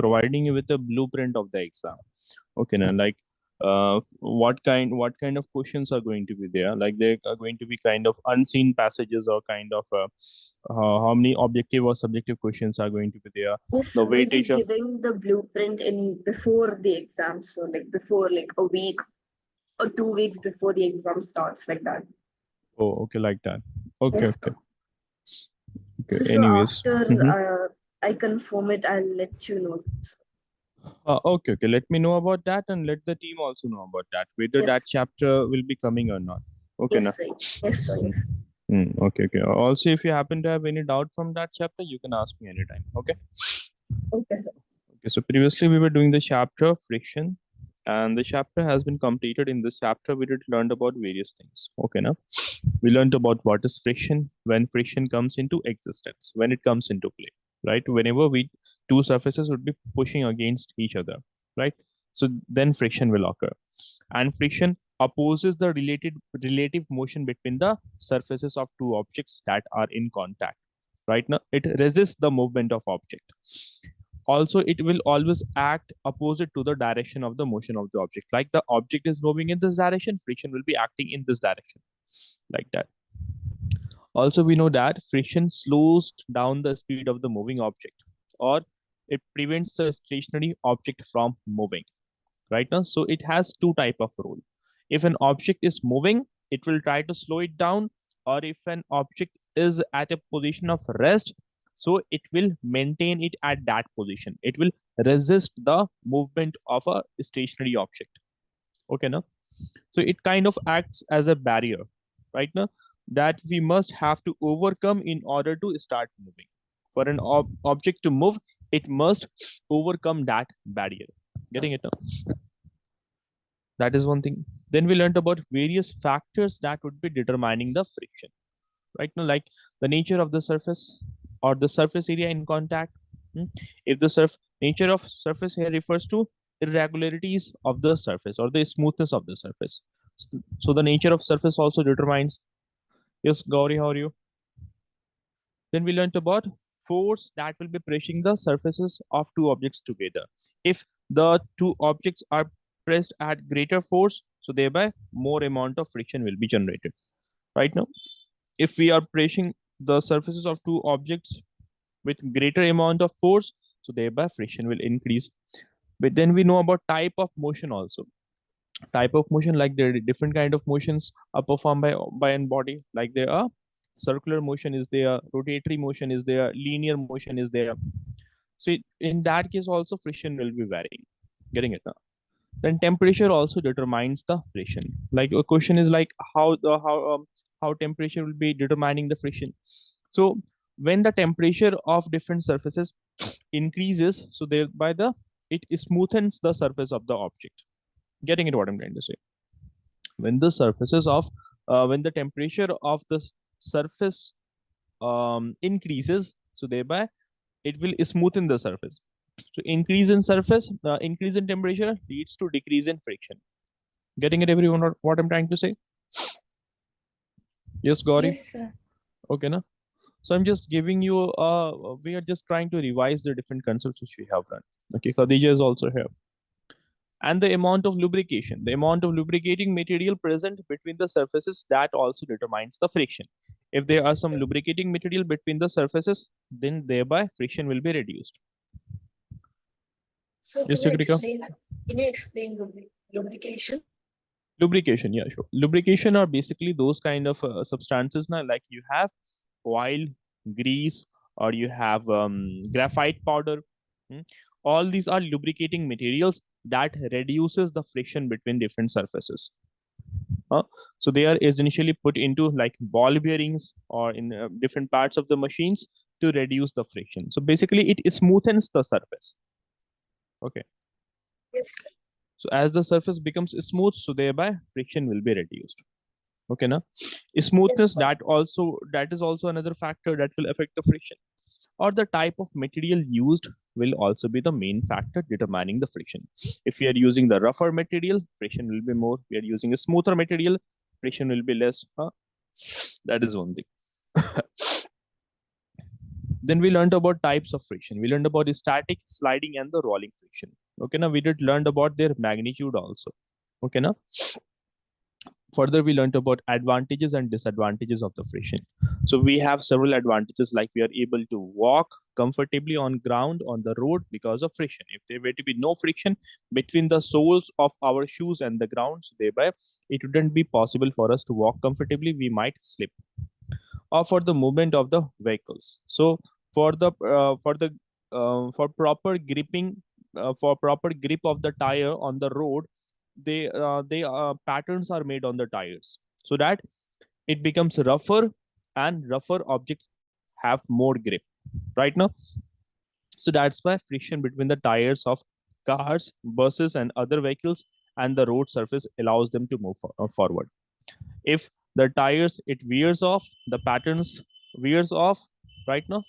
providing you with a blueprint of the exam. Okay, now like what kind of questions are going to be there? Like there are going to be kind of unseen passages or kind of how many objective or subjective questions are going to be there? Yes, The we'll be weightage of giving the blueprint in before the exam. So like before like a week or 2 weeks before the exam starts, like that. oh, okay, like that. Okay, Yes, okay, sir. okay. So Anyways, after mhm. I confirm it, I'll let you know. Okay, okay. Let me know about that and let the team also know about that, whether that Yes, chapter will be coming or not. Okay, yes, now. sir. Yes, sir. Yes. Okay, okay. Also, if you happen to have any doubt from that chapter, you can ask me anytime. Okay. Okay, sir. Okay. So previously we were doing the chapter friction, and the chapter has been completed. In this chapter, we did learn about various things. Okay, now we learned about what is friction, when friction comes into existence, when it comes into play, right? Whenever we two surfaces would be pushing against each other, right? So then friction will occur, and friction opposes the relative motion between the surfaces of two objects that are in contact. Right now, it resists the movement of object. Also, it will always act opposite to the direction of the motion of the object. Like the object is moving in this direction, friction will be acting in this direction, like that. Also, we know that friction slows down the speed of the moving object, or it prevents the stationary object from moving. Right now, so it has two type of role. If an object is moving, it will try to slow it down, or if an object is at a position of rest, so it will maintain it at that position. It will resist the movement of a stationary object. Okay, now, so it kind of acts as a barrier, right now, that we must have to overcome in order to start moving. For an object to move, it must overcome that barrier. Getting it now? That is one thing. Then we learned about various factors that would be determining the friction. Right now, like the nature of the surface or the surface area in contact. Hmm. If the nature of surface here refers to irregularities of the surface or the smoothness of the surface. So the nature of surface also determines. Yes, Gauri, how are you? Then we learned about force that will be pressing the surfaces of two objects together. If the two objects are pressed at greater force, so thereby more amount of friction will be generated. Right now, if we are pressing the surfaces of two objects with greater amount of force, so thereby friction will increase. But then we know about type of motion also. Type of motion, like there are different kind of motions are performed by an body. Like there are circular motion is there, rotatory motion is there, linear motion is there. So in that case also friction will be varying. Getting it now? Then temperature also determines the friction. Like a question is like how temperature will be determining the friction. So when the temperature of different surfaces increases, so thereby it smoothens the surface of the object. Getting it what I'm trying to say? When the surfaces of when the temperature of the surface increases, so thereby it will smoothen the surface. So increase in temperature leads to decrease in friction. Getting it, everyone, what I'm trying to say? Yes, Gauri? Yes, sir. Okay, na? So I'm just giving you, we are just trying to revise the different concepts which we have done. Okay, Khadija is also here. And the amount of lubricating material present between the surfaces, that also determines the friction. If there are some lubricating material between the surfaces, then thereby friction will be reduced. So Yes, Chakrika? can you explain lubrication? Lubrication, yeah, sure. Lubrication are basically those kind of substances now, like you have oil, grease, or you have graphite powder. Hmm. All these are lubricating materials that reduces the friction between different surfaces. So they are is initially put into like ball bearings or in different parts of the machines to reduce the friction. So basically, it smoothens the surface. Okay. Yes. So as the surface becomes smooth, so thereby friction will be reduced. Okay, now Yes, smoothness, sir. that is also another factor that will affect the friction, or the type of material used will also be the main factor determining the friction. If we are using the rougher material, friction will be more. We are using a smoother material, friction will be less. That is one thing. Then we learned about types of friction. We learned about static, sliding, and the rolling friction. Okay, now we did learned about their magnitude also. Okay, now further we learned about advantages and disadvantages of the friction. So we have several advantages, like we are able to walk comfortably on ground on the road because of friction. If there were to be no friction between the soles of our shoes and the ground, so thereby it wouldn't be possible for us to walk comfortably. We might slip. Or for the movement of the vehicles. So for the for proper gripping, for proper grip of the tire on the road, they patterns are made on the tires so that it becomes rougher, and rougher objects have more grip. Right now, so that's why friction between the tires of cars, buses, and other vehicles and the road surface allows them to move forward. If the tires it wears off, the patterns wears off. Right now,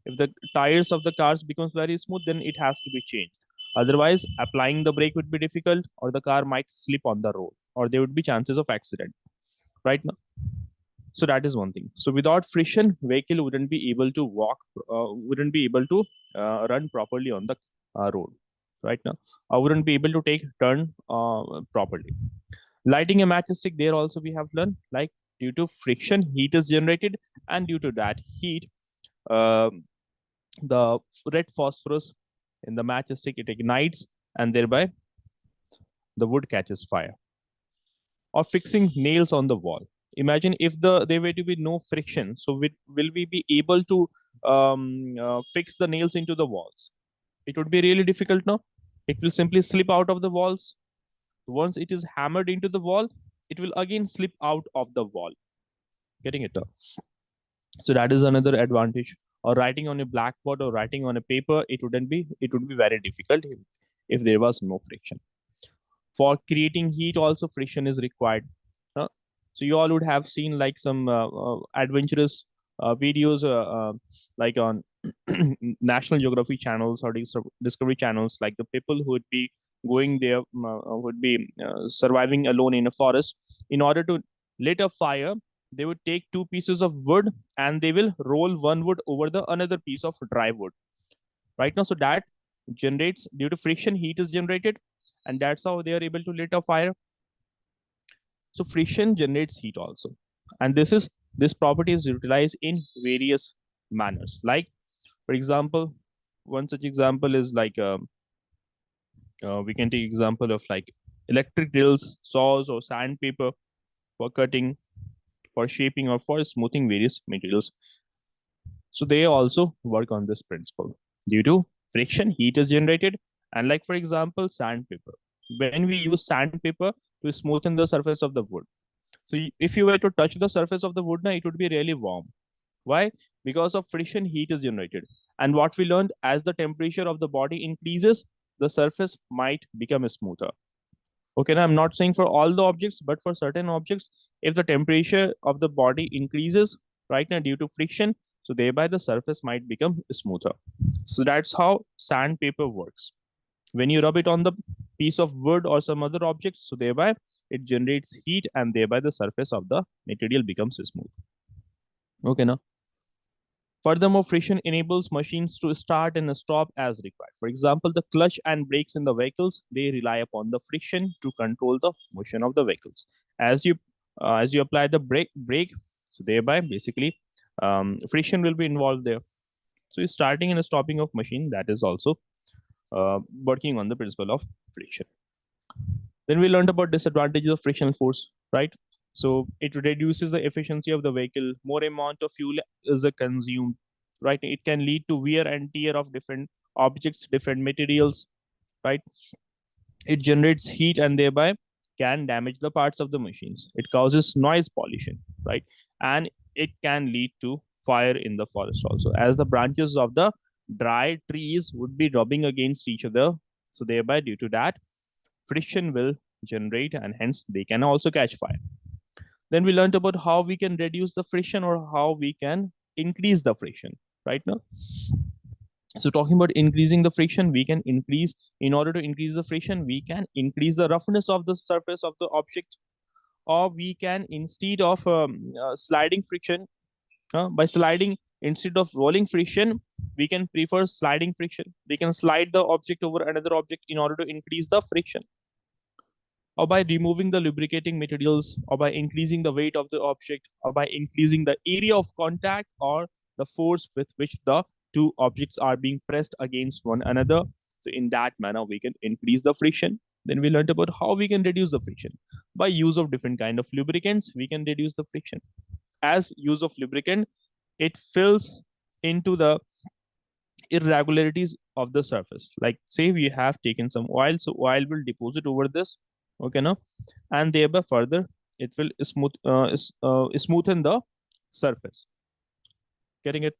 if the tires of the cars becomes very smooth, then it has to be changed. Otherwise, applying the brake would be difficult, or the car might slip on the road, or there would be chances of accident. Right now, so that is one thing. So without friction, vehicle wouldn't be able to walk, wouldn't be able to run properly on the road. Right now, I wouldn't be able to take turn properly. Lighting a matchstick, there also we have learned, like due to friction, heat is generated, and due to that heat, uh, the red phosphorus in the matchstick it ignites, and thereby the wood catches fire. Or fixing nails on the wall. Imagine if there were to be no friction, so will we be able to fix the nails into the walls? It would be really difficult. No, it will simply slip out of the walls. Once it is hammered into the wall, it will again slip out of the wall. Getting it? So that is another advantage. Or writing on a blackboard or writing on a paper, it would be very difficult if there was no friction. For creating heat, also friction is required. Uh, so you all would have seen like some adventurous videos, like on National Geography channels or Discovery channels, like the people who would be going there, would be surviving alone in a forest. In order to lit a fire, they would take two pieces of wood, and they will roll one wood over the another piece of dry wood. Right now, so that generates, due to friction, heat is generated, and that's how they are able to lit a fire. So friction generates heat also, and this property is utilized in various manners. Like, for example, one such example is like we can take example of like electric drills, saws, or sandpaper for cutting, for shaping, or for smoothing various materials. So they also work on this principle. Due to friction, heat is generated, and like for example, sandpaper. When we use sandpaper to smoothen the surface of the wood, so if you were to touch the surface of the wood, now it would be really warm. Why? Because of friction, heat is generated. And what we learned, as the temperature of the body increases, the surface might become smoother. Okay, now I'm not saying for all the objects, but for certain objects, if the temperature of the body increases, right now due to friction, so thereby the surface might become smoother. So that's how sandpaper works. When you rub it on the piece of wood or some other objects, so thereby it generates heat, and thereby the surface of the material becomes smooth. Okay, now furthermore, friction enables machines to start and stop as required. For example, the clutch and brakes in the vehicles, they rely upon the friction to control the motion of the vehicles. As you apply the brake, so thereby basically friction will be involved there. So starting and stopping of machine, that is also working on the principle of friction. Then we learned about disadvantages of frictional force, right? So it reduces the efficiency of the vehicle. More amount of fuel is consumed, right? It can lead to wear and tear of different objects, different materials, right? It generates heat, and thereby can damage the parts of the machines. It causes noise pollution, right? And it can lead to fire in the forest also, as the branches of the dry trees would be rubbing against each other. So thereby, due to that, friction will generate, and hence they can also catch fire. Then we learned about how we can reduce the friction, or how we can increase the friction. Right now, so talking about increasing the friction, we can increase, in order to increase the friction, we can increase the roughness of the surface of the object, or we can, instead of sliding friction, by sliding Instead of rolling friction, we can prefer sliding friction. We can slide the object over another object in order to increase the friction, or by removing the lubricating materials, or by increasing the weight of the object, or by increasing the area of contact, or the force with which the two objects are being pressed against one another. So in that manner, we can increase the friction. Then we learned about how we can reduce the friction. By use of different kind of lubricants, we can reduce the friction. As use of lubricant, it fills into the irregularities of the surface. Like say we have taken some oil, so oil will deposit over this, okay, now, and thereby further it will smoothen the surface. Getting it?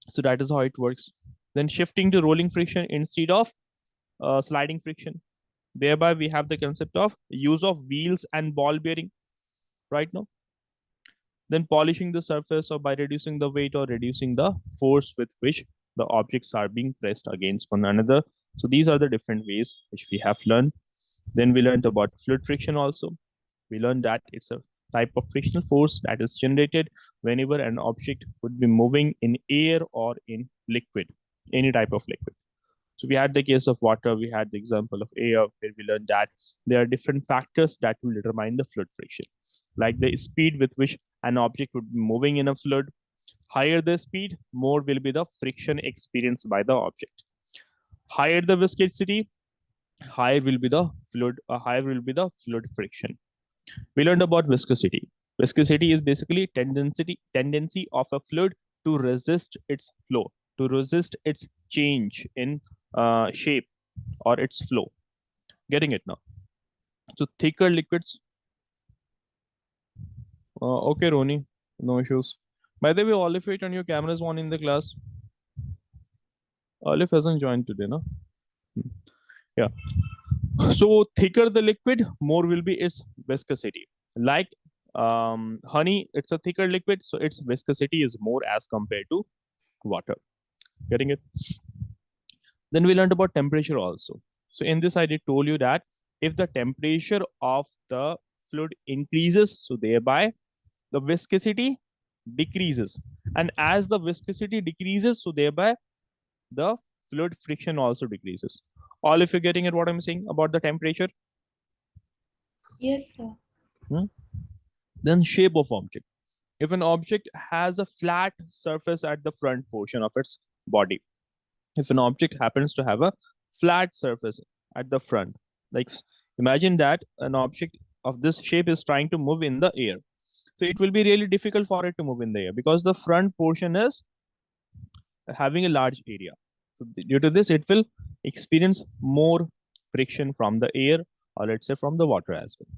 So that is how it works. Then shifting to rolling friction instead of sliding friction. Thereby we have the concept of use of wheels and ball bearing right now. Then polishing the surface, or by reducing the weight or reducing the force with which the objects are being pressed against one another. So these are the different ways which we have learned. Then we learned about fluid friction also. We learned that it's a type of frictional force that is generated whenever an object would be moving in air or in liquid, any type of liquid. So we had the case of water, we had the example of air, where we learned that there are different factors that will determine the fluid friction, like the speed with which an object would be moving in a fluid. Higher the speed, more will be the friction experienced by the object. Higher the viscosity, higher will be the fluid friction. We learned about viscosity. Viscosity is basically tendency of a fluid to resist its flow, to resist its change in shape or its flow. Getting it now? So thicker liquids. Okay, Roni, no issues. By the way, Olive, wait on your camera is on in the class. Olive hasn't joined today, no? Yeah. So thicker the liquid, more will be its viscosity. Like honey, it's a thicker liquid, so its viscosity is more as compared to water. Getting it? Then we learned about temperature also. So in this, I did told you that if the temperature of the fluid increases, so thereby the viscosity decreases. And as the viscosity decreases, so thereby the fluid friction also decreases. All if you're getting at what I'm saying about the temperature. Yes, sir. Then shape of object. If an object has a flat surface at the front portion of its body, if an object happens to have a flat surface at the front, like imagine that an object of this shape is trying to move in the air. So it will be really difficult for it to move in the air because the front portion is having a large area. So due to this, it will experience more friction from the air, or let's say from the water as well.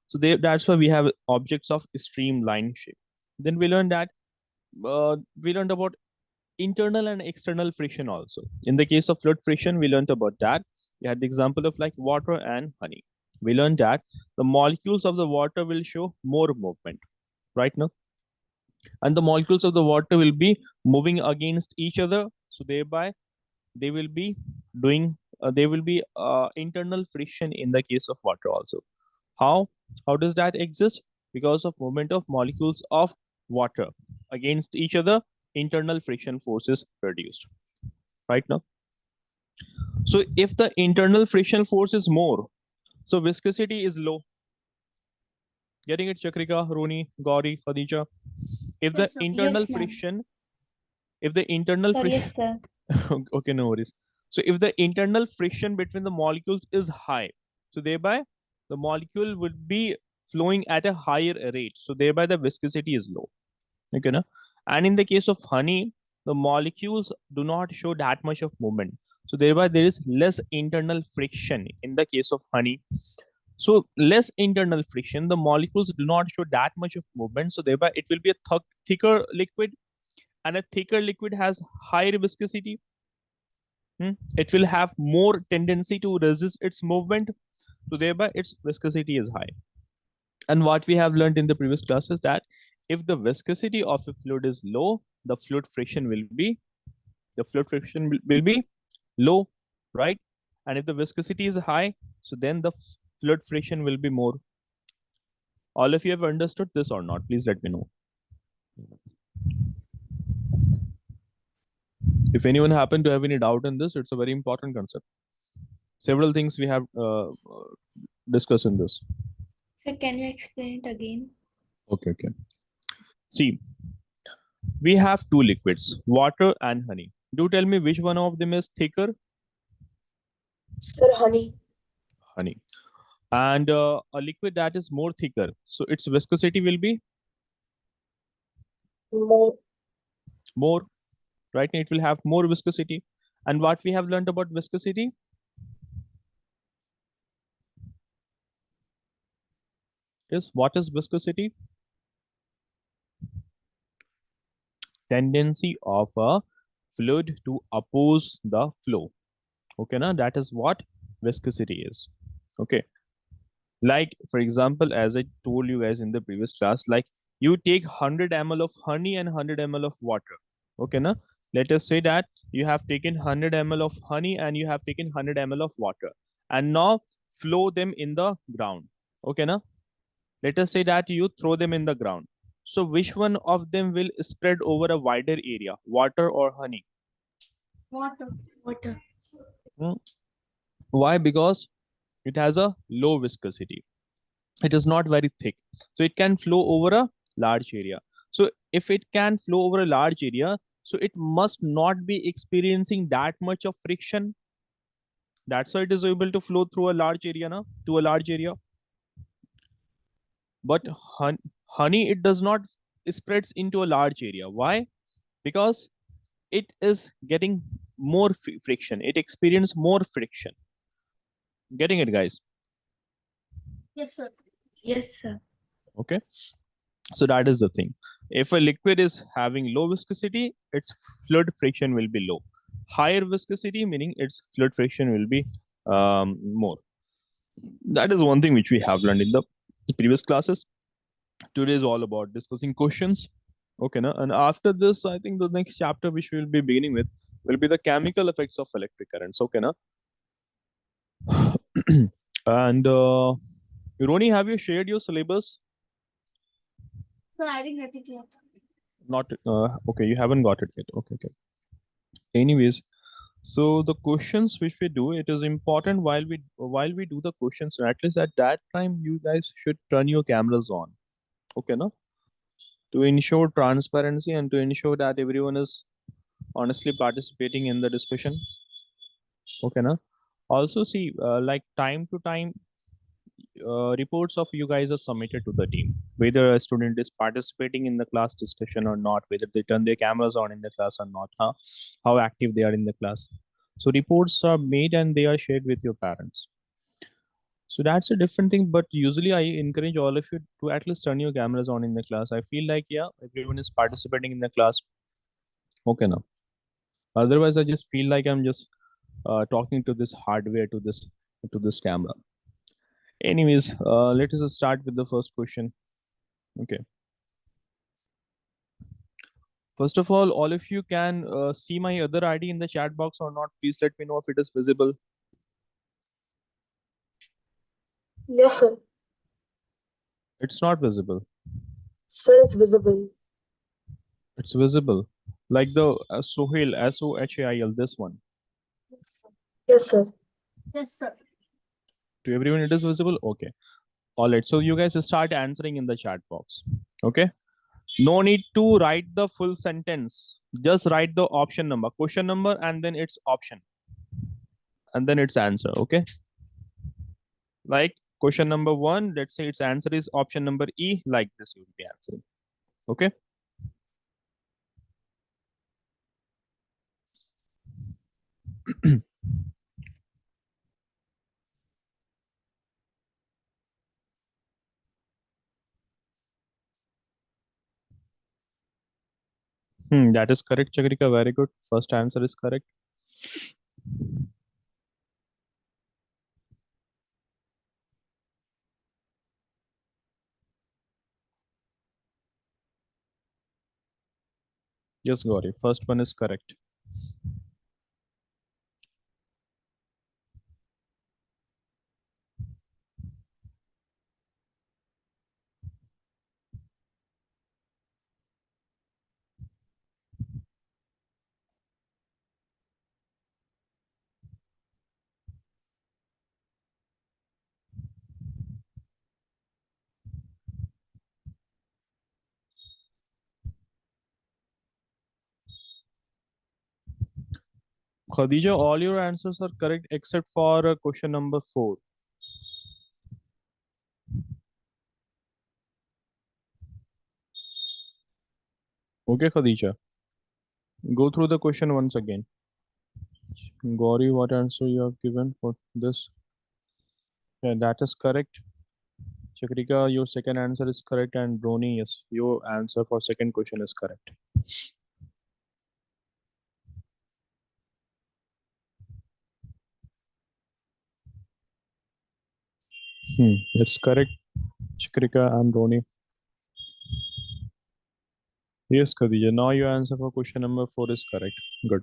So that's why we have objects of streamline shape. Then we learned that we learned about internal and external friction also. In the case of fluid friction, we learned about that. We had the example of like water and honey. We learned that the molecules of the water will show more movement, right now, and the molecules of the water will be moving against each other. So thereby, they will be doing there will be internal friction in the case of water also. How does that exist? Because of movement of molecules of water against each other, internal friction force is produced right now. So if the internal friction force is more, so viscosity is low. Getting it, Chakrika, Roni, Gauri, Khadija? If the internal friction, if the internal friction, yes, sir. okay, no worries. So if the internal friction between the molecules is high, so thereby the molecule would be flowing at a higher rate. So thereby the viscosity is low. Okay, no? And in the case of honey, the molecules do not show that much of movement. So thereby there is less internal friction in the case of honey. So less internal friction, the molecules do not show that much of movement. So thereby it will be a thicker liquid, and a thicker liquid has higher viscosity. It will have more tendency to resist its movement. So thereby its viscosity is high. And what we have learned in the previous class is that if the viscosity of a fluid is low, the fluid friction will be low, right? And if the viscosity is high, so then the fluid friction will be more. All of you have understood this or not? Please let me know. If anyone happen to have any doubt in this, it's a very important concept. Several things we have discussed in this. Sir, can you explain it again? Okay, okay. See, we have two liquids, water and honey. Do tell me which one of them is thicker? Sir, honey. Honey. And a liquid that is more thicker, so its viscosity will be More. more, right? It will have more viscosity. And what we have learned about viscosity? Is what is viscosity? Tendency of a fluid to oppose the flow. Okay, now that is what viscosity is. Okay, like for example, as I told you guys in the previous class, like you take 100 ml of honey and 100 ml of water. Okay, now let us say that you have taken 100 ml of honey and you have taken 100 ml of water, and now flow them in the ground. Okay, now let us say that you throw them in the ground. So which one of them will spread over a wider area, water or honey? Water. Water. Hmm. Why? Because it has a low viscosity. It is not very thick, so it can flow over a large area. So if it can flow over a large area, so it must not be experiencing that much of friction. That's why it is able to flow through a large area now, to a large area. But honey, it does not spreads into a large area. Why? Because it is getting more friction. It experience more friction. Getting it, guys? Yes, sir. Yes, sir. Okay. So that is the thing. If a liquid is having low viscosity, its fluid friction will be low. Higher viscosity, meaning its fluid friction will be more. That is one thing which we have learned in the previous classes. Today is all about discussing questions. Okay, na? And after this, I think the next chapter which we will be beginning with will be the chemical effects of electric currents. Okay, na? And Roni, have you shared your syllabus? Sir, I didn't get it yet. Not okay. You haven't got it yet. Okay, okay. Anyways, so the questions which we do, it is important while we do the questions. At least at that time, you guys should turn your cameras on. Okay, no? To ensure transparency and to ensure that everyone is honestly participating in the discussion. Okay, no? Also, see, like time to time, reports of you guys are submitted to the team, whether a student is participating in the class discussion or not, whether they turn their cameras on in the class or not, huh? How active they are in the class. So reports are made and they are shared with your parents. So that's a different thing, but usually I encourage all of you to at least turn your cameras on in the class. I feel like, yeah, everyone is participating in the class. Okay, now. Otherwise, I just feel like I'm just talking to this hardware, to this camera. Anyways, let us start with the first question. Okay. First of all of you can see my other ID in the chat box or not. Please let me know if it is visible. Yes, sir. It's not visible. Sir, it's visible. It's visible. Like the Sohail, Sohail, this one. Yes, sir. Yes, sir. To everyone, it is visible. Okay. All right. So you guys start answering in the chat box. Okay. No need to write the full sentence. Just write the option number, question number, and then its option, and then its answer. Okay. Like question number one, let's say its answer is option number E. Like this, you will be answering. Okay. That is correct, Chagrika. Very good. First answer is correct. Yes, Gauri. First one is correct. Khadija, all your answers are correct except for question number 4. Okay, Khadija. Go through the question once again. Gauri, what answer you have given for this? Yeah, that is correct. Chakrika, your second answer is correct, and Brony, yes, your answer for second question is correct. It's correct, Chakrika and Brony. Yes, Khadija. Now your answer for question number 4 is correct. Good.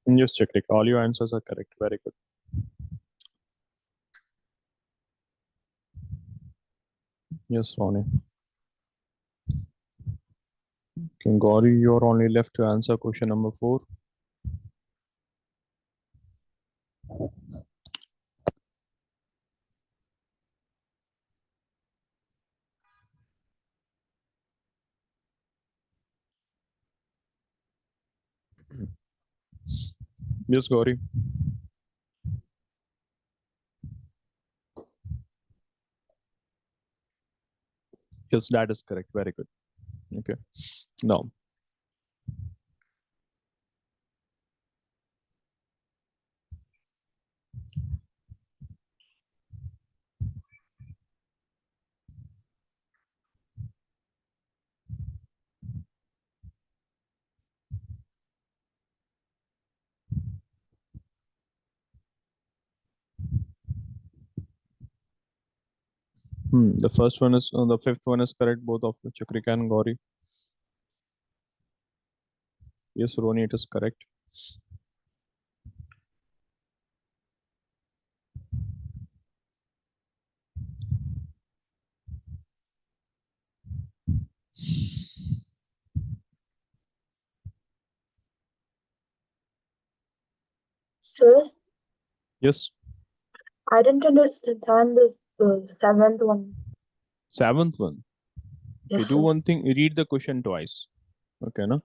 Yes, Chakrika. All your answers are correct. Very good. Yes, Ronnie. Okay, Gauri, you're only left to answer question number 4. Yes, Gauri. Yes, that is correct. Very good. Okay. Now, the first one is the fifth one is correct. Both of Chakrika and Gauri. Yes, Roni, it is correct. Sir, Yes. I didn't understand this the seventh one. Seventh one. Okay, Yes, do sir. one thing. Read the question twice. Okay, no?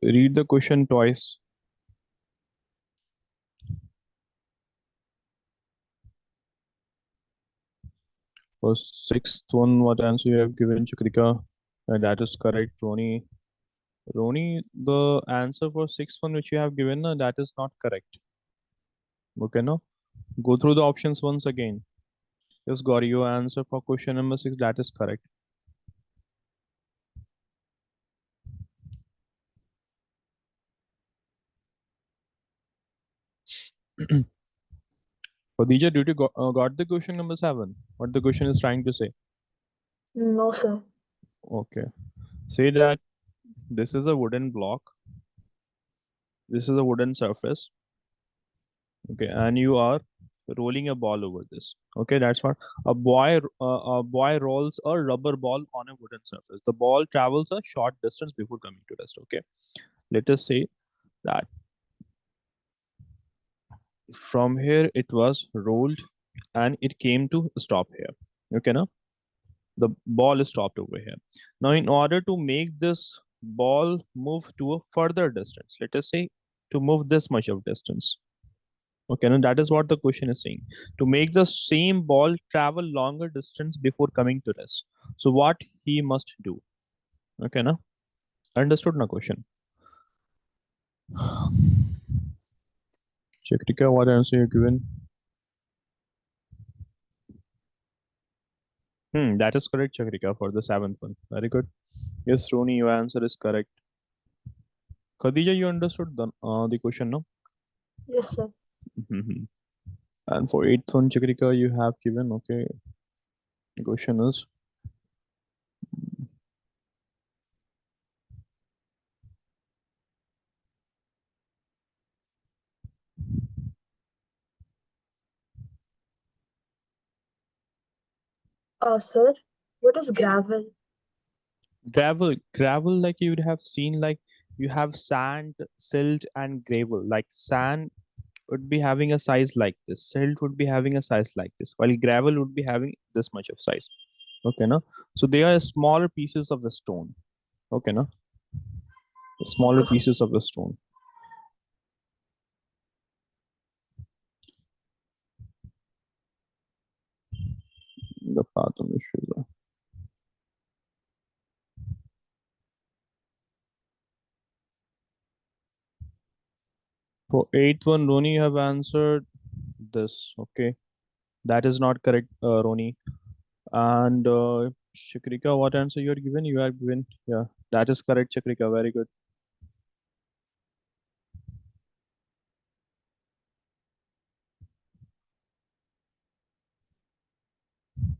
Read the question twice. For sixth one, what answer you have given, Chakrika? That is correct, Roni. Roni, the answer for sixth one which you have given, that is not correct. Okay, no? Go through the options once again. Yes, Gauri, your answer for question number 6, that is correct. Khadija, did you got the question number 7? What the question is trying to say? No, sir. Okay. Say that this is a wooden block. This is a wooden surface. Okay, and you are rolling a ball over this. Okay, that's what a boy rolls a rubber ball on a wooden surface. The ball travels a short distance before coming to rest. Okay, let us say that from here it was rolled and it came to stop here. Okay, now the ball is stopped over here. Now, in order to make this ball move to a further distance, let us say to move this much of distance. Okay, and that is what the question is saying. To make the same ball travel longer distance before coming to rest. So what he must do? Okay, now understood na question. Chakrika, what answer you given? That is correct, Chakrika, for the 7th one. Very good. Yes, Roni, your answer is correct. Khadija, you understood the question, no? Yes, sir. And for 8th one, Chakrika, you have given, okay. The question is, Sir, what is gravel? gravel, like you would have seen, like you have sand, silt, and gravel. Like sand would be having a size like this, silt would be having a size like this, while gravel would be having this much of size. Okay, no. So they are smaller pieces of the stone. Okay, no. Smaller pieces of the stone. The path on the sugar. For eighth one, Roni, you have answered this. Okay, that is not correct, Roni. And Shikrika, what answer you are given? You are given, yeah, that is correct, Shikrika. Very good.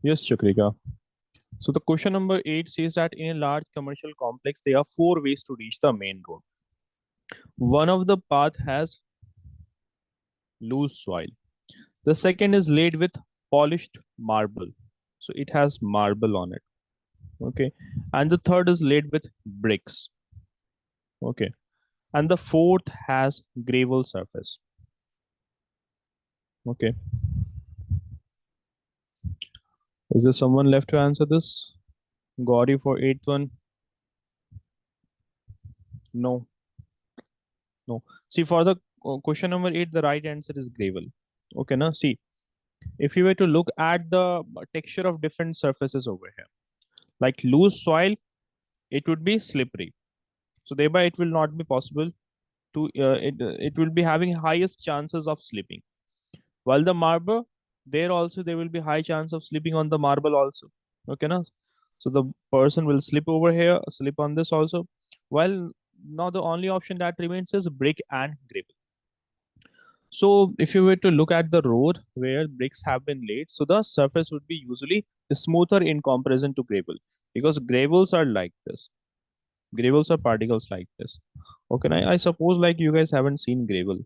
Yes, Shikrika. So the question number 8 says that in a large commercial complex, there are 4 ways to reach the main road. One of the path has loose soil. The second is laid with polished marble. So it has marble on it. Okay. And the third is laid with bricks. Okay. And the fourth has gravel surface. Okay. Is there someone left to answer this? Gauri for eighth one? No. No. See, for the question number 8, the right answer is gravel. Okay, now see, if you were to look at the texture of different surfaces over here, like loose soil, it would be slippery. So thereby it will not be possible to, it will be having highest chances of slipping. While the marble, there will be high chance of slipping on the marble also. Okay, now, so the person will slip over here, slip on this also. While now the only option that remains is brick and gravel. So if you were to look at the road where bricks have been laid, so the surface would be usually smoother in comparison to gravel, because gravels are like this. Gravels are particles like this. Okay, I suppose like you guys haven't seen gravel.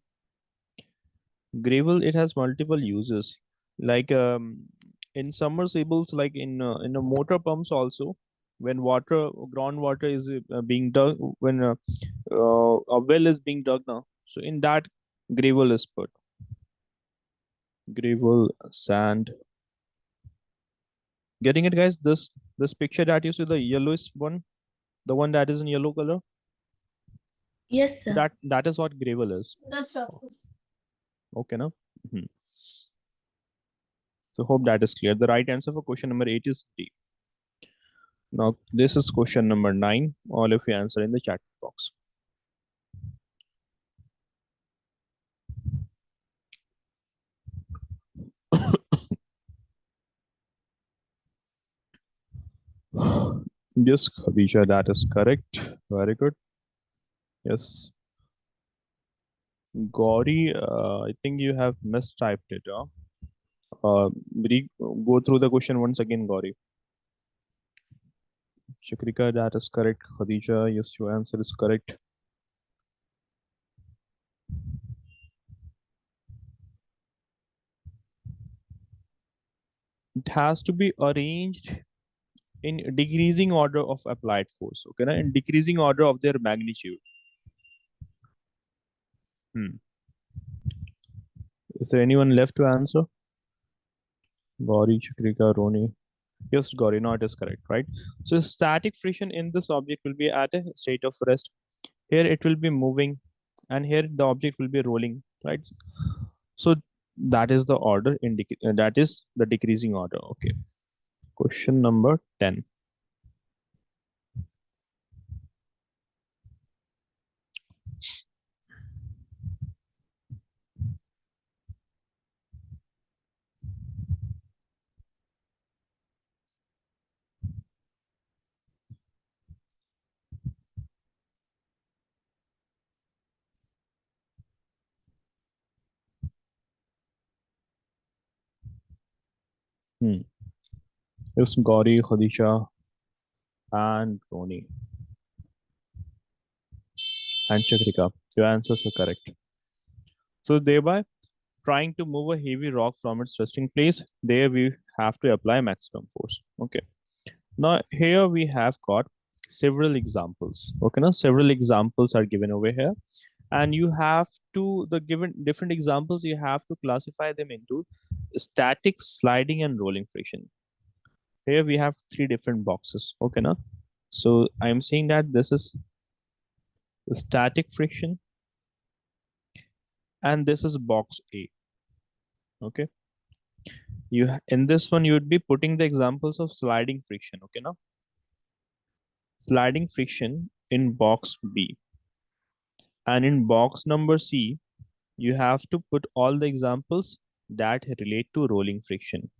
Gravel, it has multiple uses. Like in submersibles, like in a motor pumps also, when groundwater is being dug, when a well is being dug now. So in that, gravel is put. Gravel, sand. Getting it, guys? This picture that you see, the yellowish one, the one that is in yellow color. Yes, So sir. that is what gravel is. Yes, sir. Okay, now. Mhm. So hope that is clear. The right answer for question number 8 is D. Now this is question number 9. All of you answer in the chat box. Yes, Khadija, that is correct. Very good. Yes. Gauri, I think you have mistyped it. Go through the question once again, Gauri. Shikrika, that is correct. Khadija, yes, your answer is correct. It has to be arranged in decreasing order of applied force. Okay, na? In decreasing order of their magnitude. Is there anyone left to answer? Gauri, Shikrika, Roni. Yes, Gauri, no, it is correct, right? So static friction in this object will be at a state of rest. Here it will be moving, and here the object will be rolling, right? So that is the order, that is the decreasing order. Okay. Question number 10. Yes, Gauri, Khadija, and Roni, and Chakrika. Your answers are correct. So thereby, trying to move a heavy rock from its resting place, there we have to apply maximum force. Okay. Now here we have got several examples. Okay, now several examples are given over here, and you have to, the given different examples, you have to classify them into static, sliding, and rolling friction. here we have three different boxes. Okay, now. So I'm saying that this is the static friction, and this is box A. Okay. In this one you would be putting the examples of sliding friction. Okay, now sliding friction in box B, and in box number C you have to put all the examples that relate to rolling friction.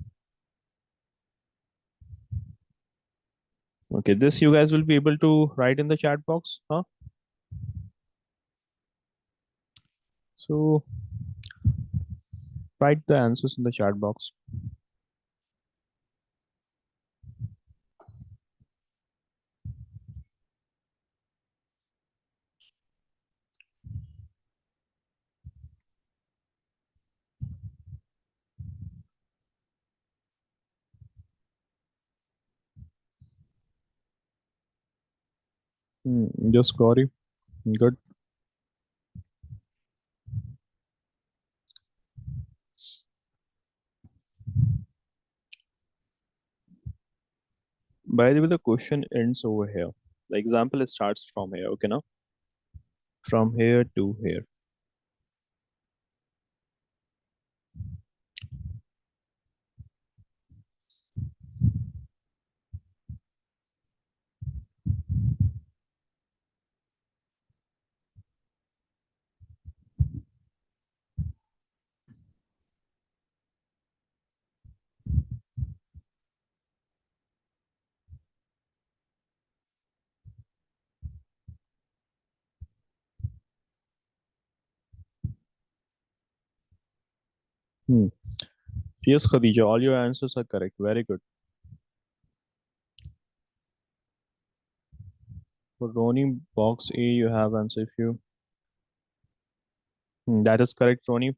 Okay, this you guys will be able to write in the chat box, huh? So write the answers in the chat box. Just got it. Good. By the way, the question ends over here. The example starts from here. Okay, now from here to here. Hmm. Yes, Khadija, all your answers are correct. Very good. For Roni, box A, you have answer. If you that is correct, Roni.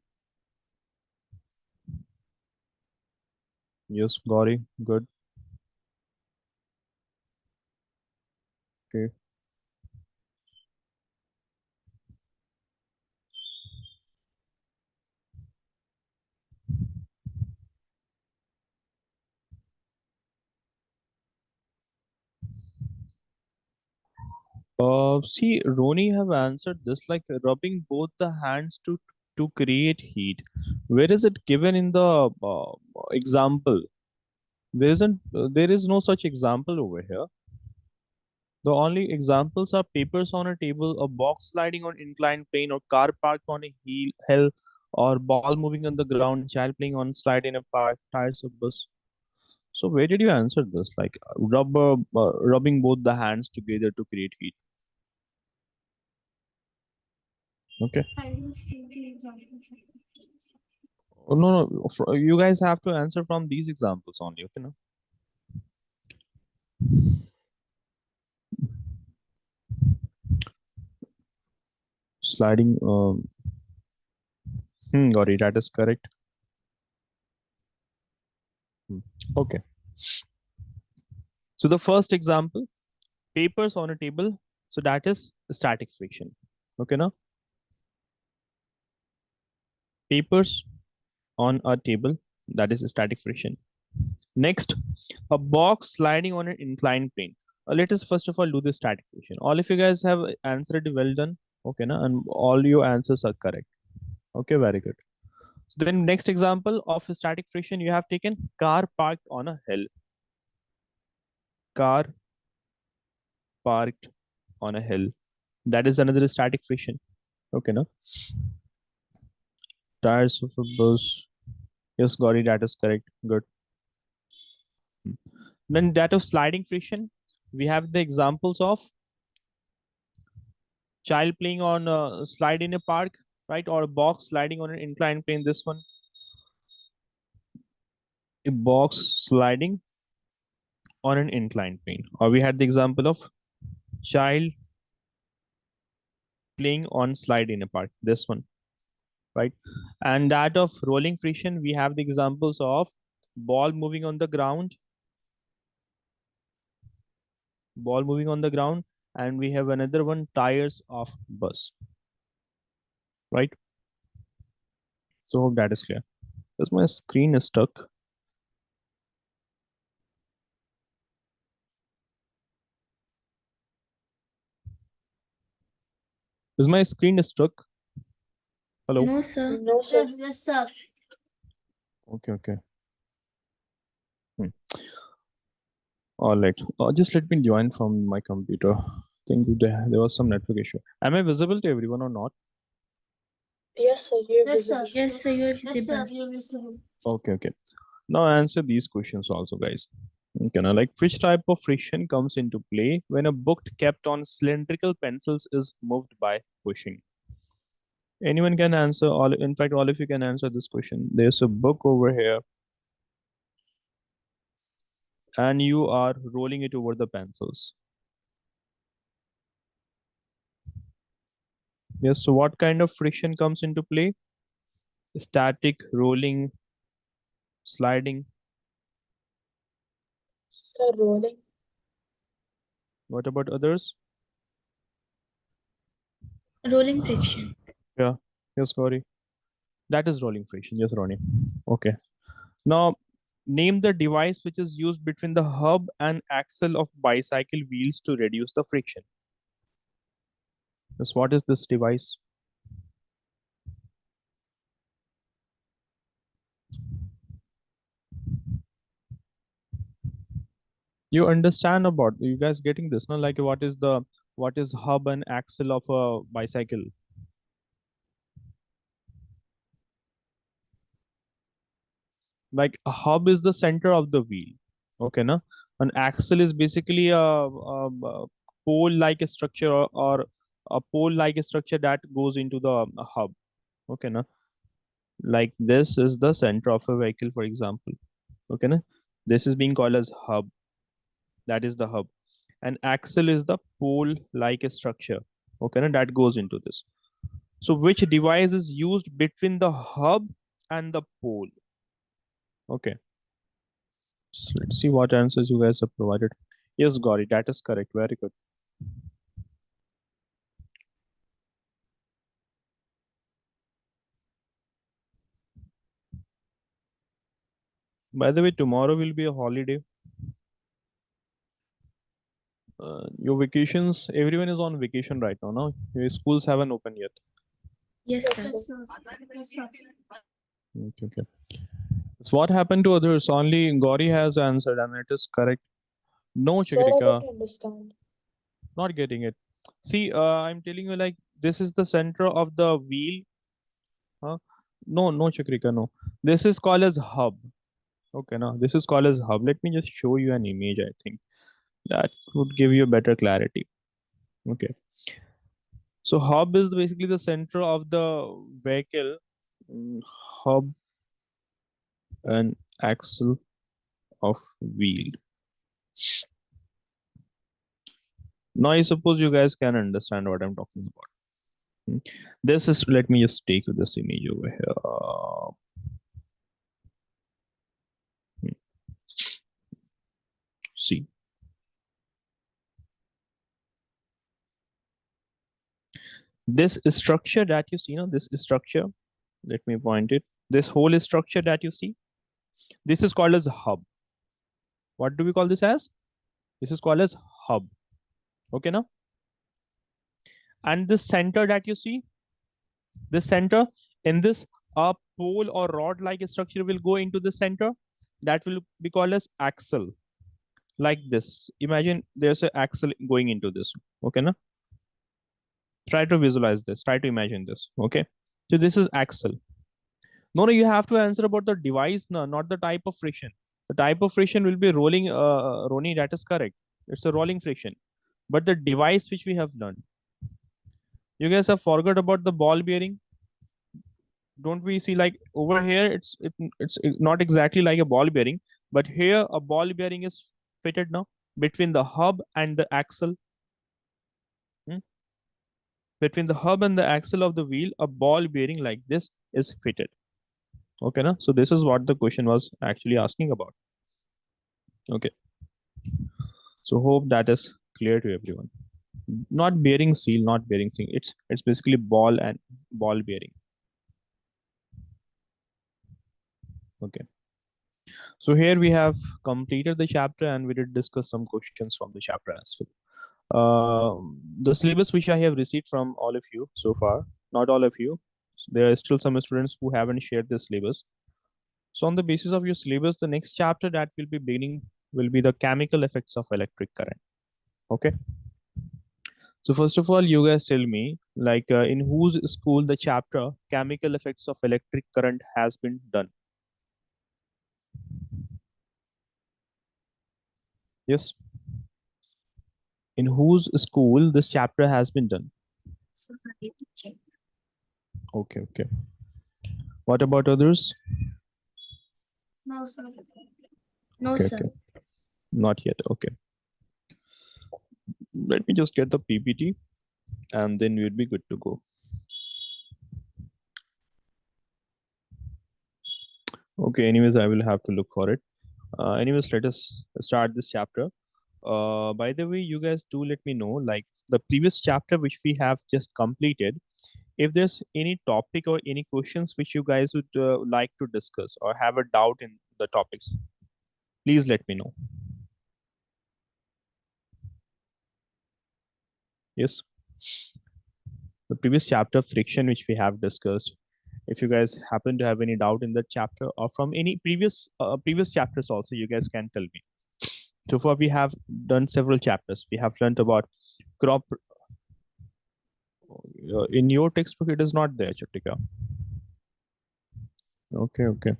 Yes, Gauri. Good. Okay. See, Roni have answered this like rubbing both the hands to create heat. Where is it given in the example? There is no such example over here. The only examples are papers on a table, a box sliding on inclined plane, or car parked on a hill, or ball moving on the ground, child playing on slide in a park, tires of bus. So where did you answer this? Like rubbing both the hands together to create heat. Okay. Oh, no, no. You guys have to answer from these examples only. Okay, no. Sliding. Got it. That is correct. Hmm. Okay. So the first example, papers on a table. So that is static friction. Okay, now papers on a table. That is static friction. Next, a box sliding on an inclined plane. Let us first of all do the static friction. All of you guys have answered well done. Okay, now and all your answers are correct. Okay, very good. So then next example of static friction, you have taken car parked on a hill. Car parked on a hill. That is another static friction. Okay, no? Tires of a bus. Yes, got it. That is correct. Good. Then that of sliding friction, we have the examples of child playing on a slide in a park, right? Or a box sliding on an inclined plane. This one, a box sliding on an inclined plane. Or we had the example of child playing on slide in a park. This one, right? And that of rolling friction, we have the examples of ball moving on the ground, ball moving on the ground, and we have another one, tires of bus, right? So hope that is clear. Because my screen is stuck. Is my screen stuck? Hello? No, sir. No, sir. Yes, sir. Okay. Hmm. All right. Just let me join from my computer. I think there was some network issue. Am I visible to everyone or not? Yes, sir. You're Yes, sir. visible. Yes, sir, you're Yes, sir. visible. You're visible. Okay. Now answer these questions also, guys. Okay, now like which type of friction comes into play when a book kept on cylindrical pencils is moved by pushing? Anyone can answer. All in fact, all of you can answer this question. There's a book over here, and you are rolling it over the pencils. Yes. So what kind of friction comes into play? Static, rolling, sliding. Sir, rolling. What about others? Rolling friction. Yeah. Yes, Gauri. That is rolling friction. Yes, Ronnie. Okay. Now, name the device which is used between the hub and axle of bicycle wheels to reduce the friction. Yes, what is this device? You understand about you guys getting this? No, like what is hub and axle of a bicycle? Like a hub is the center of the wheel. Okay, no? An axle is basically a pole-like structure or a pole-like structure that goes into the hub. Okay, no? Like this is the center of a vehicle, for example. Okay, no? This is being called as hub. That is the hub. And axle is the pole-like structure. Okay, no? That goes into this. So which device is used between the hub and the pole? Okay. So let's see what answers you guys have provided. Yes, Gauri, that is correct. Very good. By the way, tomorrow will be a holiday. Your vacations, everyone is on vacation right now, no? Your schools haven't opened yet. Yes, Yes, sir. sir. Yes, sir. Yes, sir. Okay. So what happened to others? Only Gauri has answered and it is correct. No, Sir, I Chakrika, don't understand. not getting it. See, I'm telling you like this is the center of the wheel. Huh? No, Chakrika, no. This is called as hub. Okay, now this is called as hub. Let me just show you an image, I think. That would give you better clarity. Okay. So hub is basically the center of the vehicle. Hub and axle of wheel. Now I suppose you guys can understand what I'm talking about. This is, let me just take this image over here. See. This structure that you see, this structure, let me point it. This whole structure that you see, this is called as hub. What do we call this as? This is called as hub. Okay, now? And this center that you see, this center in this pole or rod like structure will go into the center. That will be called as axle. Like this. Imagine there's an axle going into this. Okay, now? Try to visualize this. Try to imagine this. Okay. So this is axle. No, you have to answer about the device, no, not the type of friction. The type of friction will be rolling, Roni, that is correct. It's a rolling friction. But the device which we have learned. You guys have forgot about the ball bearing. Don't we see like over here, it's not exactly like a ball bearing, but here a ball bearing is fitted now between the hub and the axle. Hmm? Between the hub and the axle of the wheel, a ball bearing like this is fitted. Okay, na? So this is what the question was actually asking about. Okay. So hope that is clear to everyone. Not bearing seal, not bearing seal. It's basically ball and ball bearing. Okay. So here we have completed the chapter and we did discuss some questions from the chapter as well. The syllabus which I have received from all of you so far, not all of you, there are still some students who haven't shared the syllabus. So on the basis of your syllabus, the next chapter that will be beginning will be the chemical effects of electric current. Okay. So first of all, you guys tell me, like in whose school the chapter chemical effects of electric current has been done? Yes. In whose school this chapter has been done? So I need to check. Okay, okay. What about others? No, sir. No, Okay, sir. okay. Not yet. Okay. Let me just get the PPT and then we'd be good to go. Okay, anyways, I will have to look for it. Anyways, let us start this chapter. By the way, you guys do let me know, like the previous chapter which we have just completed, if there's any topic or any questions which you guys would like to discuss or have a doubt in the topics, please let me know. Yes. The previous chapter, friction, which we have discussed, if you guys happen to have any doubt in that chapter or from any previous chapters also, you guys can tell me. So far we have done several chapters. We have learned about crop. In your textbook it is not there, Chatika. Okay, okay,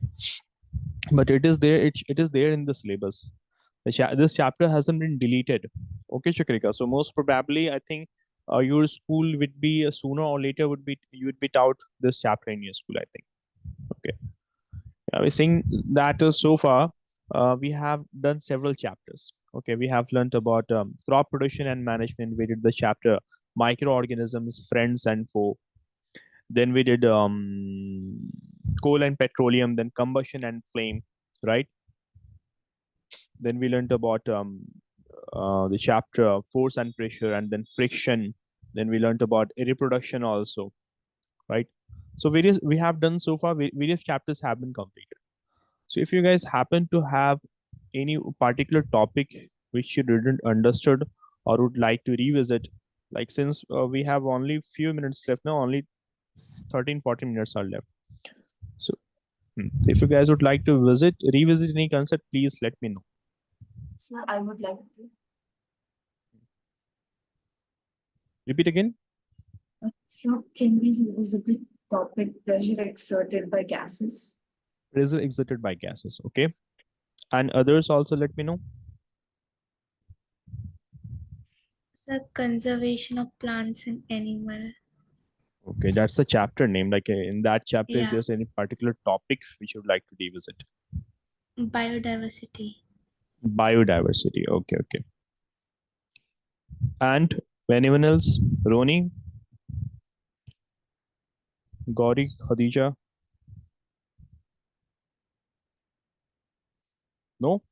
but it is there. It is there in the syllabus. This chapter hasn't been deleted. Okay, Chakrika. So most probably, I think your school would be sooner or later would be you would be taught this chapter in your school, I think. Okay. I was saying that so far we have done several chapters. Okay, we have learned about crop production and management. We did the chapter microorganisms, friends and foe. Then we did coal and petroleum, then combustion and flame, right? Then we learned about the chapter force and pressure, and then friction. Then we learned about reproduction also, right? So various we have done so far. Various chapters have been completed. So if you guys happen to have any particular topic which you didn't understood or would like to revisit, like since we have only few minutes left now, only 13-14 minutes are left. So if you guys would like to revisit any concept, please let me know. Sir, I would like to. Repeat again. So can we revisit the topic pressure exerted by gases? Pressure exerted by gases. Okay. And others also let me know. Sir, conservation of plants and animal. Okay, that's the chapter name. Like in that chapter, if Yeah. there's any particular topic which you would like to revisit. Biodiversity. Biodiversity. Okay, okay. And anyone else? Roni, Gauri, Khadija? No?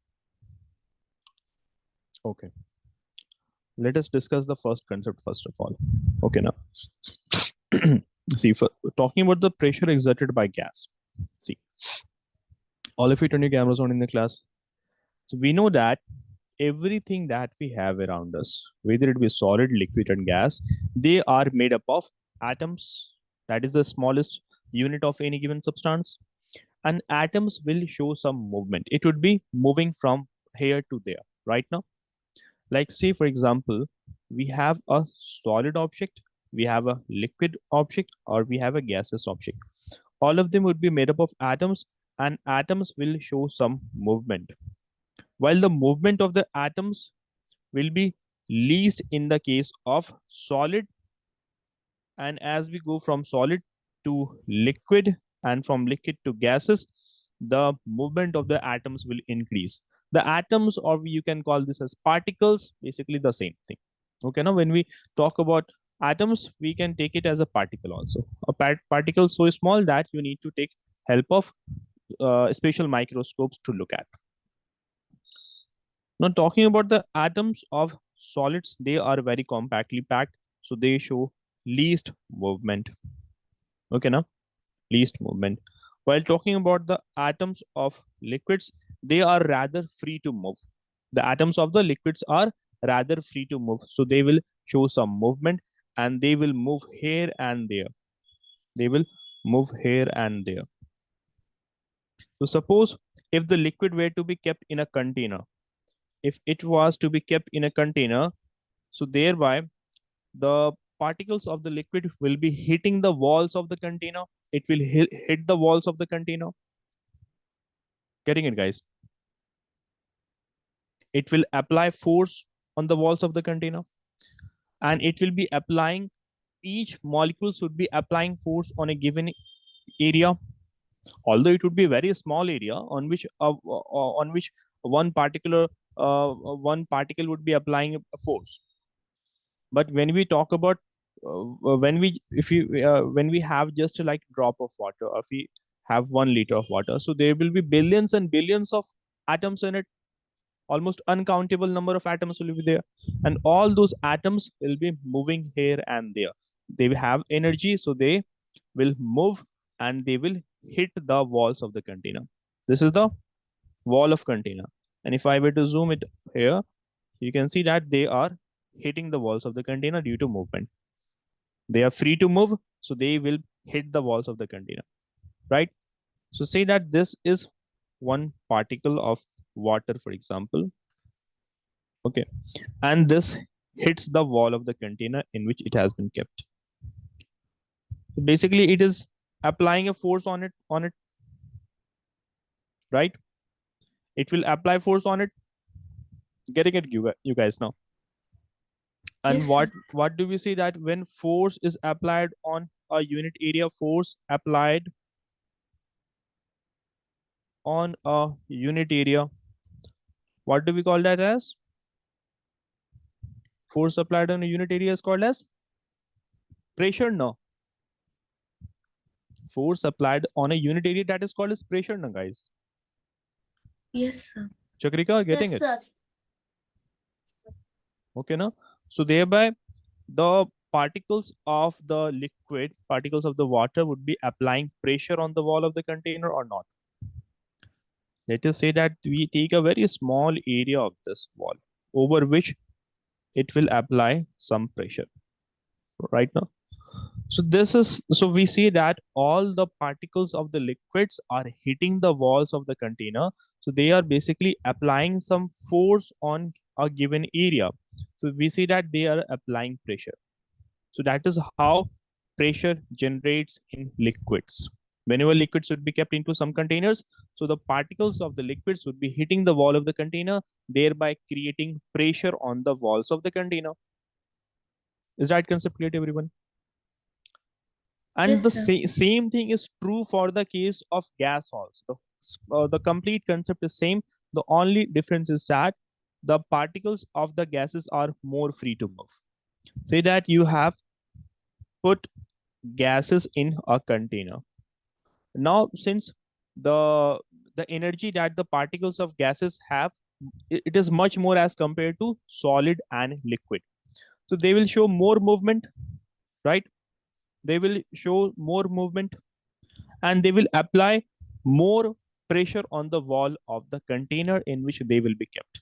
Okay. Let us discuss the first concept first of all. Okay, now. See, for talking about the pressure exerted by gas. See, all of you turn your cameras on in the class. So we know that everything that we have around us, whether it be solid, liquid, and gas, they are made up of atoms. That is the smallest unit of any given substance. And atoms will show some movement. It would be moving from here to there, right now. Like say, for example, we have a solid object, we have a liquid object, or we have a gaseous object. All of them would be made up of atoms, and atoms will show some movement. While the movement of the atoms will be least in the case of solid, and as we go from solid to liquid and from liquid to gases, the movement of the atoms will increase. The atoms, or you can call this as particles, basically the same thing. Okay, now when we talk about atoms, we can take it as a particle also. A particle so small that you need to take help of special microscopes to look at. Now, talking about the atoms of solids, they are very compactly packed, so they show least movement. Okay, now least movement. While talking about the atoms of liquids, they are rather free to move. The atoms of the liquids are rather free to move. So they will show some movement and they will move here and there. They will move here and there. So suppose if the liquid were to be kept in a container, if it was to be kept in a container, so thereby the particles of the liquid will be hitting the walls of the container. It will hit the walls of the container. Getting it, guys? It will apply force on the walls of the container, and it will be applying, each molecule should be applying force on a given area, although it would be a very small area on which one particle would be applying a force. But when we talk about when we have just like drop of water, or if we have 1 liter of water, so there will be billions and billions of atoms in it. Almost uncountable number of atoms will be there, and all those atoms will be moving here and there. They will have energy, so they will move and they will hit the walls of the container. This is the wall of container, and if I were to zoom it here, you can see that they are hitting the walls of the container due to movement. They are free to move, so they will hit the walls of the container, right? So say that this is one particle of water, for example, okay, and this hits the wall of the container in which it has been kept. So basically it is applying a force on it, right? It will apply force on it. Getting it, you guys now? And Yes, what do we see that when force is applied on a unit area, force applied on a unit area, what do we call that as? Force applied on a unit area is called as pressure. No, force applied on a unit area, that is called as pressure. No, guys. yes, sir. Chakrika, getting Yes, it? sir. Okay, no. So thereby the particles of the liquid, particles of the water would be applying pressure on the wall of the container or not. Let us say that we take a very small area of this wall over which it will apply some pressure right now. So this is, so we see that all the particles of the liquids are hitting the walls of the container. So they are basically applying some force on a given area. So we see that they are applying pressure. So that is how pressure generates in liquids. Whenever liquids would be kept into some containers, so the particles of the liquids would be hitting the wall of the container, thereby creating pressure on the walls of the container. Is that concept clear to everyone? And Yes, the sir. same thing is true for the case of gas also. The complete concept is same. The only difference is that the particles of the gases are more free to move. Say that you have put gases in a container. Now, since the energy that the particles of gases have, it is much more as compared to solid and liquid. So they will show more movement, right? They will show more movement and they will apply more pressure on the wall of the container in which they will be kept.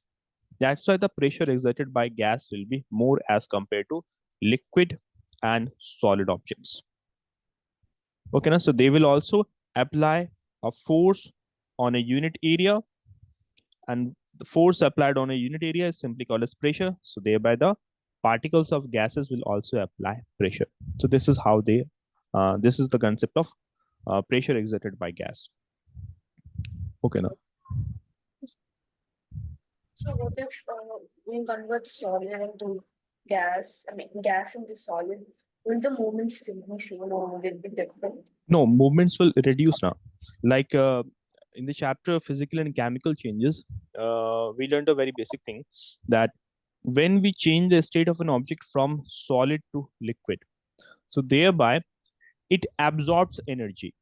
That's why the pressure exerted by gas will be more as compared to liquid and solid objects. Okay, now, so they will also apply a force on a unit area, and the force applied on a unit area is simply called as pressure. So thereby the particles of gases will also apply pressure. So this is how they, this is the concept of pressure exerted by gas. Okay, now. So what if we convert solid into gas? I mean, gas into solid. Will the movement still be same or will it be different? No, movements will reduce now. Like in the chapter of physical and chemical changes, we learned a very basic thing that when we change the state of an object from solid to liquid, so thereby it absorbs energy.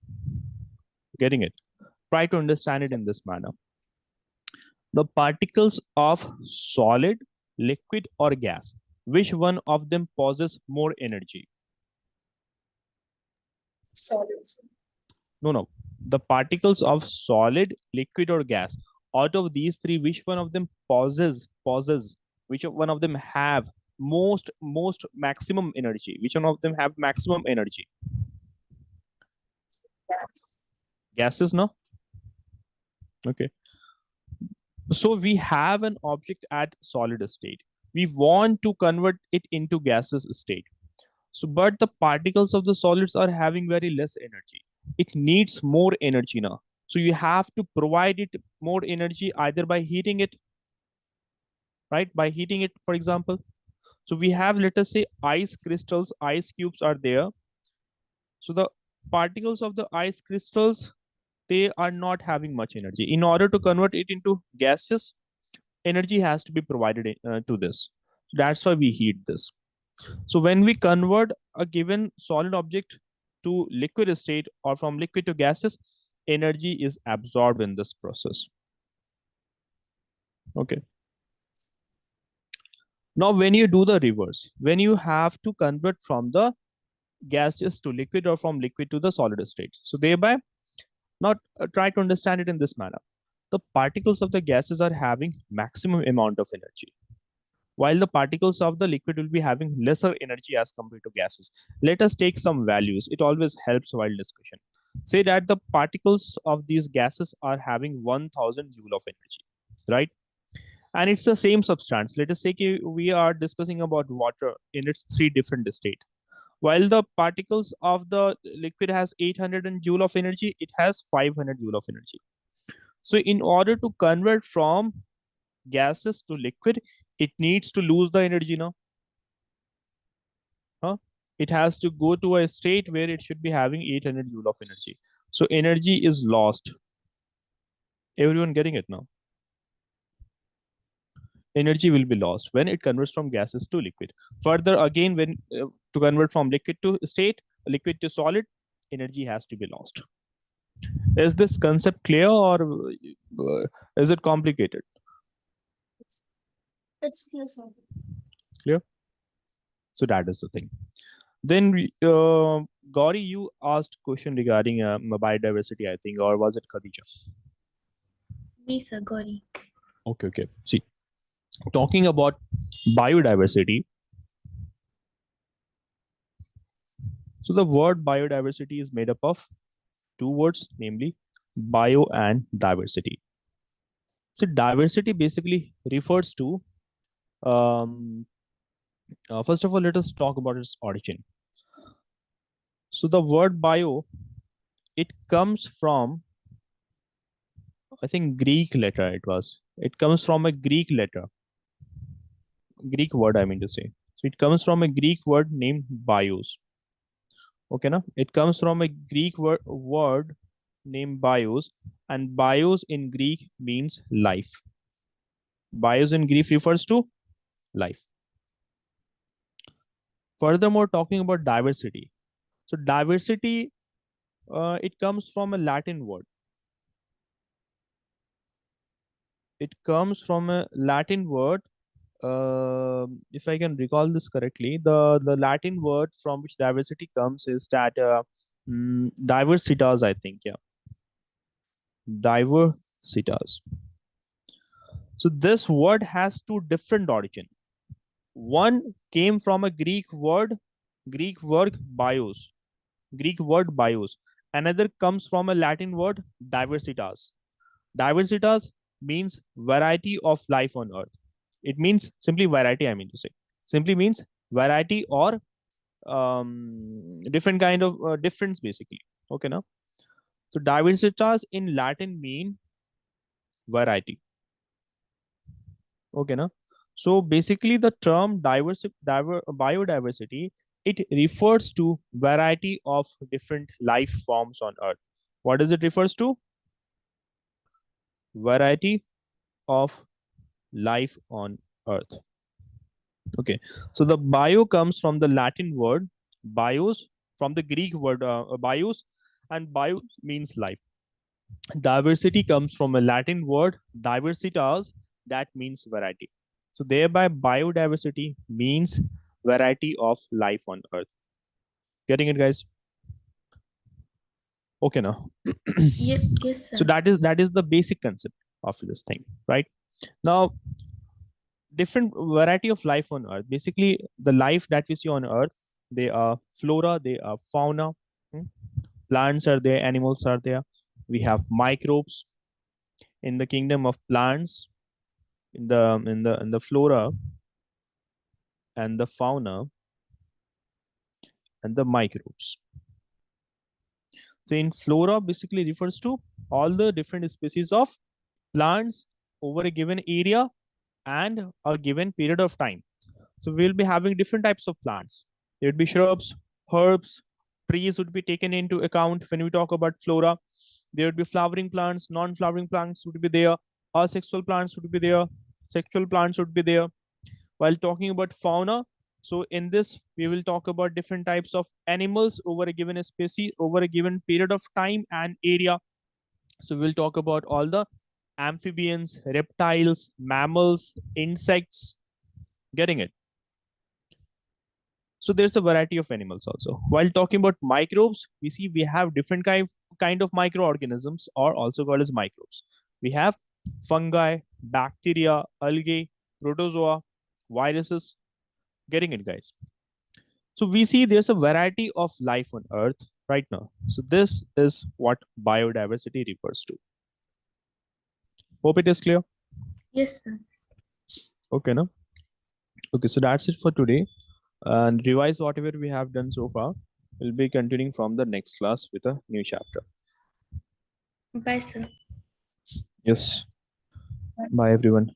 Getting it? Try to understand it in this manner. The particles of solid, liquid, or gas, which one of them possesses more energy? Solid. No. The particles of solid, liquid, or gas. Out of these three, which one of them possesses Which one of them have most maximum energy? Which one of them have maximum energy? Gas. Gases, no? Okay. So we have an object at solid state. We want to convert it into gaseous state. So, but the particles of the solids are having very less energy. It needs more energy now. So you have to provide it more energy either by heating it, right? By heating it, for example. So we have, let us say, ice crystals, ice cubes are there. So the particles of the ice crystals, they are not having much energy. In order to convert it into gases, energy has to be provided to this. That's why we heat this. So when we convert a given solid object to liquid state or from liquid to gases, energy is absorbed in this process. Okay. Now, when you do the reverse, when you have to convert from the gaseous to liquid or from liquid to the solid state, so thereby, now try to understand it in this manner. The particles of the gases are having maximum amount of energy, while the particles of the liquid will be having lesser energy as compared to gases. Let us take some values. It always helps while discussion. Say that the particles of these gases are having 1000 joule of energy, right? And it's the same substance. Let us say we are discussing about water in its three different states. While the particles of the liquid has 800 joule of energy, it has 500 joule of energy. So in order to convert from gases to liquid, it needs to lose the energy now. It has to go to a state where it should be having 800 joule of energy. So energy is lost. Everyone getting it now? Energy will be lost when it converts from gases to liquid. Further, again, when to convert from liquid to state, liquid to solid, energy has to be lost. Is this concept clear, or is it complicated? It's listen. Clear? So that is the thing. Then Gauri, you asked question regarding biodiversity, I think, or was it Khadija? Me, sir, Gauri. Okay. See, talking about biodiversity. So the word biodiversity is made up of two words, namely bio and diversity. So diversity basically refers to, first of all, let us talk about its origin. So the word bio, it comes from, I think, Greek letter it was. It comes from a Greek letter, Greek word, I mean to say. So it comes from a Greek word named bios. Okay, now it comes from a Greek word named bios, and bios in Greek means life. Bios in Greek refers to life. Furthermore, talking about diversity. So diversity, it comes from a Latin word. It comes from a Latin word. If I can recall this correctly, the Latin word from which diversity comes is that diversitas, I think, yeah. Diversitas. So this word has two different origin. One came from a Greek word bios. Greek word bios. Another comes from a Latin word diversitas. Diversitas means variety of life on earth. It means simply variety, I mean to say. Simply means variety or different kind of difference basically. Okay, now. So diversitas in Latin mean variety. Okay, now. So basically the term biodiversity, it refers to variety of different life forms on earth. What does it refers to? Variety of life on earth. Okay, so the bio comes from the Latin word bios, from the Greek word bios, and bio means life. Diversity comes from a Latin word diversitas, that means variety. So thereby biodiversity means variety of life on earth. Getting it, guys? Okay, now. Yes, sir. So that is the basic concept of this thing, right? Now, different variety of life on Earth. Basically, the life that we see on Earth, they are flora, they are fauna. Plants are there, animals are there. We have microbes in the kingdom of plants, in the flora and the fauna and the microbes. So in flora basically refers to all the different species of plants over a given area and a given period of time. So we'll be having different types of plants. There would be shrubs, herbs, trees would be taken into account when we talk about flora. There would be flowering plants, non-flowering plants would be there, asexual plants would be there, sexual plants would be there. While talking about fauna, so in this we will talk about different types of animals over a given species over a given period of time and area. So we'll talk about all the amphibians, reptiles, mammals, insects. Getting it? So there's a variety of animals also. While talking about microbes, we see we have different kind of microorganisms, or also called as microbes. We have fungi, bacteria, algae, protozoa, viruses. Getting it, guys? So we see there's a variety of life on Earth right now. So this is what biodiversity refers to. Hope it is clear. Yes, sir. Okay, no? Okay, so that's it for today. And revise whatever we have done so far. We'll be continuing from the next class with a new chapter. Bye, sir. Yes. Bye, everyone.